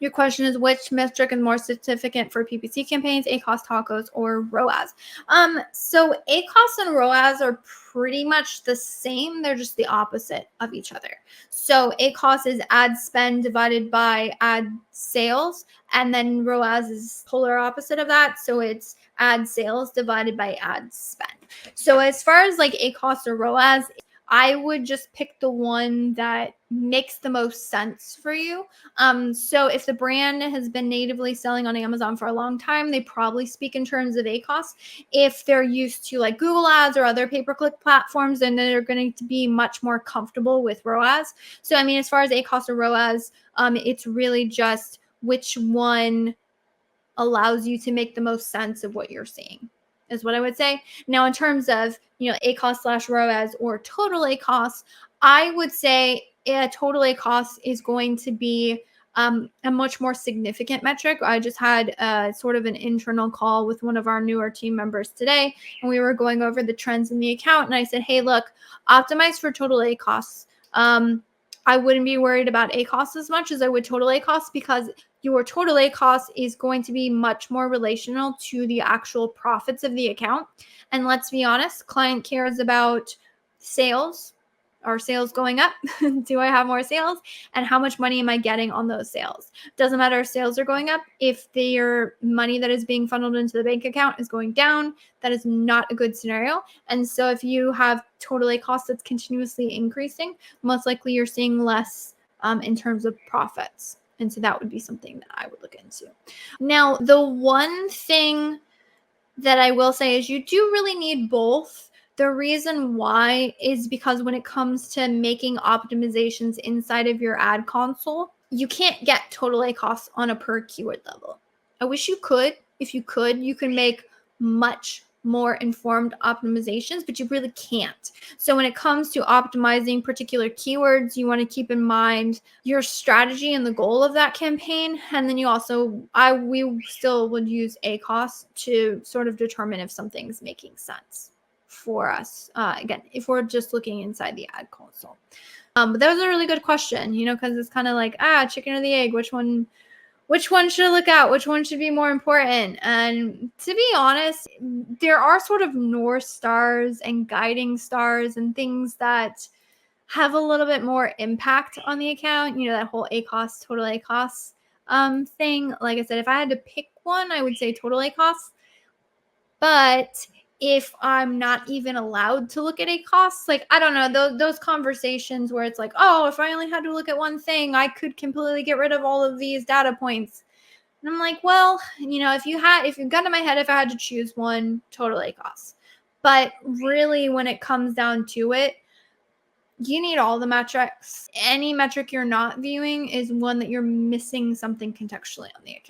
Your question is, which metric is more significant for PPC campaigns, ACoS, tacos, or ROAS? So ACoS and ROAS are pretty much the same. They're just the opposite of each other. So ACoS is ad spend divided by ad sales, and then ROAS is polar opposite of that. So it's ad sales divided by ad spend. So as far as like ACoS or ROAS, I would just pick the one that makes the most sense for you. So if the brand has been natively selling on Amazon for a long time, they probably speak in terms of ACoS. If they're used to like Google Ads or other pay-per-click platforms, then they're going to be much more comfortable with ROAS. So I mean, as far as ACoS or ROAS, it's really just which one allows you to make the most sense of what you're seeing, is what I would say. Now, in terms of, ACoS/ROAS or total ACoS, I would say a total ACoS is going to be a much more significant metric. I just had sort of an internal call with one of our newer team members today, and we were going over the trends in the account. And I said, hey, look, optimize for total ACoS. I wouldn't be worried about ACoS as much as I would total ACoS, because your total ACoS is going to be much more relational to the actual profits of the account. And let's be honest, client cares about sales. Are sales going up? Do I have more sales? And how much money am I getting on those sales? Doesn't matter if sales are going up. If their money that is being funneled into the bank account is going down, that is not a good scenario. And so if you have total ACoS that's continuously increasing, most likely you're seeing less in terms of profits. And so that would be something that I would look into. Now, the one thing that I will say is you do really need both. The reason why is because when it comes to making optimizations inside of your ad console, you can't get total ACoS on a per keyword level. I wish you could. If you could, you can make much more informed optimizations, but you really can't. So when it comes to optimizing particular keywords, you want to keep in mind your strategy and the goal of that campaign. And then you also, we still would use ACoS to sort of determine if something's making sense for us. Again, if we're just looking inside the ad console. But that was a really good question, because it's kind of like, chicken or the egg, which one should I look at? Which one should be more important? And to be honest, there are sort of North Stars and guiding stars and things that have a little bit more impact on the account. That whole ACoS, total ACoS thing. Like I said, if I had to pick one, I would say total ACoS. But if I'm not even allowed to look at ACoS, like, I don't know, those conversations where it's like, oh, if I only had to look at one thing, I could completely get rid of all of these data points. And I'm like, well, if you got in my head, if I had to choose one, total ACoS. But really, when it comes down to it, you need all the metrics. Any metric you're not viewing is one that you're missing something contextually on the account.